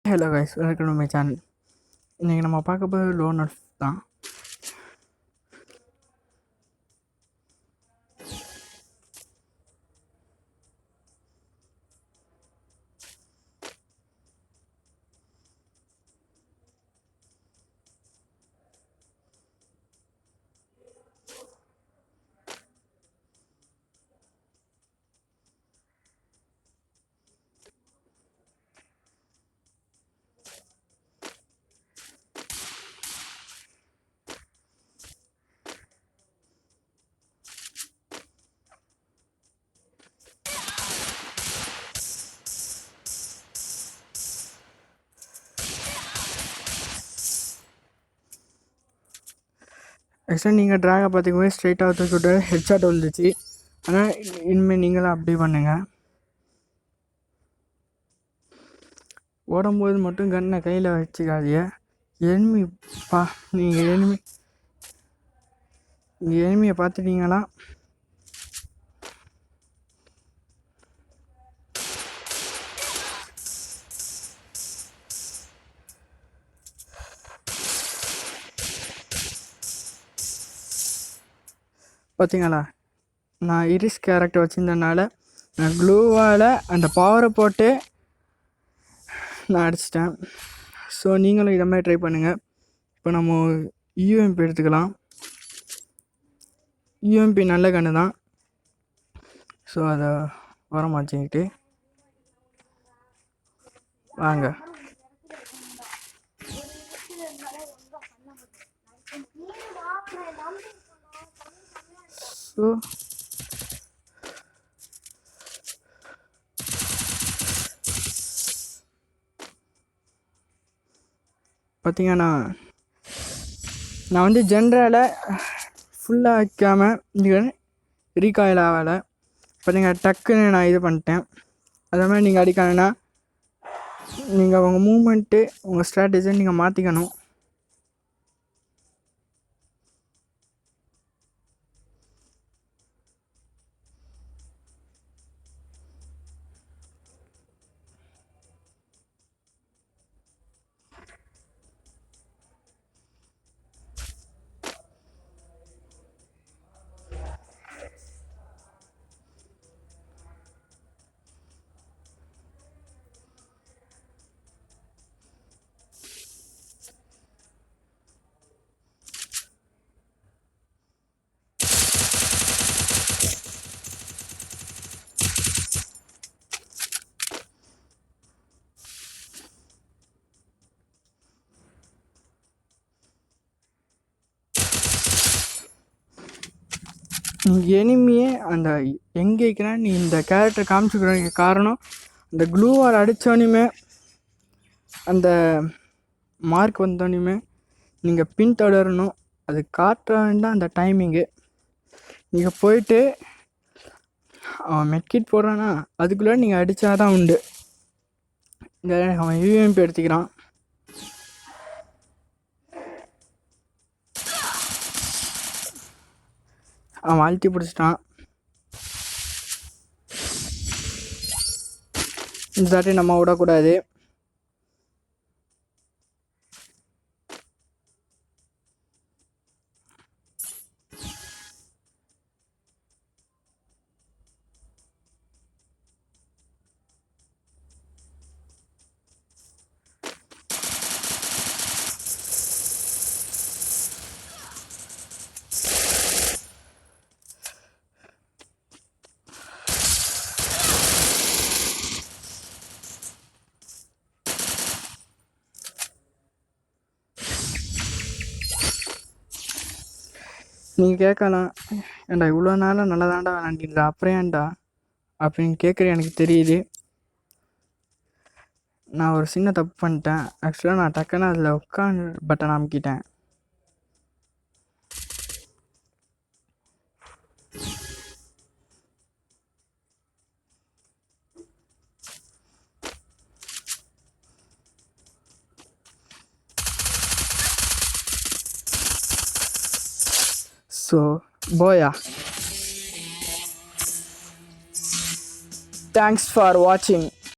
Hello guys, welcome to my channel. இன்றைக்கி நம்ம பார்க்க போகிறது லோன் அல்ஃப் தான். ஆக்சுவலாக நீங்கள் ட்ராகை பார்த்திங்கவே ஸ்ட்ரைட்டாக தூக்கிட்டு ஹெட்ஷாட் விழுந்துச்சு. ஆனால் இனிமேல் நீங்களும் அப்படி பண்ணுங்கள். ஓடும்போது மட்டும் கன்னை கையில் வச்சுக்காதீங்க. எனிமி நீங்கள் எனிமியை பார்த்துட்டீங்களா? பார்த்தீங்களா, நான் இரிஸ் கேரக்டர் வச்சுருந்தனால நான் க்ளூவால் அந்த பவரை போட்டு நான் அடிச்சிட்டேன். ஸோ நீங்களும் இதை மாதிரி ட்ரை பண்ணுங்கள். இப்போ நம்ம யூஎம்பி எடுத்துக்கலாம். யூஎம்பி நல்ல கன்று தான். ஸோ அதை வரமாச்சிக்கிட்டு வாங்க. ஸோ பார்த்தீங்கன்னா நான் வந்து ஜென்ரலை ஃபுல்லாக வைக்காமல் இங்கே ரீகாயில் ஆகலை. பார்த்தீங்கன்னா டக்குன்னு நான் இது பண்ணிட்டேன். அதே மாதிரி நீங்கள் அடிக்கணுன்னா நீங்கள் உங்கள் மூமெண்ட்டு உங்கள் ஸ்ட்ராட்டஜியை நீங்கள் மாற்றிக்கணும். எனிமியே அந்த எங்கே இருக்கிறா நீ இந்த கேரக்டர் காமிச்சுக்கிற காரணம் அந்த க்ளூவால் அடித்தோன்னுமே அந்த மார்க் வந்தோன்னுமே நீங்கள் பின்தொடரணும். அது காட்டுறான்தான் அந்த டைமிங்கு. நீங்கள் போயிட்டு அவன் மெட்கிட் போடுறான்னா அதுக்குள்ளே நீங்கள் அடித்தா தான் உண்டு. இந்த அவன் யூஎம்பி எடுத்துக்கிறான். அவன் அழுத்தி பிடிச்சிட்டான். இந்த தாட்டி நம்ம விடக்கூடாது. நீங்கள் கேட்கலாம், ஏன்டா இவ்வளோ நாளாக நல்லா தாண்டா விளாண்டிடுறா அப்புறம் ஏன்டா அப்படின்னு கேட்குற. எனக்கு தெரியுது நான் ஒரு சின்ன தப்பு பண்ணிட்டேன். ஆக்சுவலாக நான் டக்குன்னு அதில் உட்காந்து button அமுக்கிட்டேன். So, boya. Thanks for watching.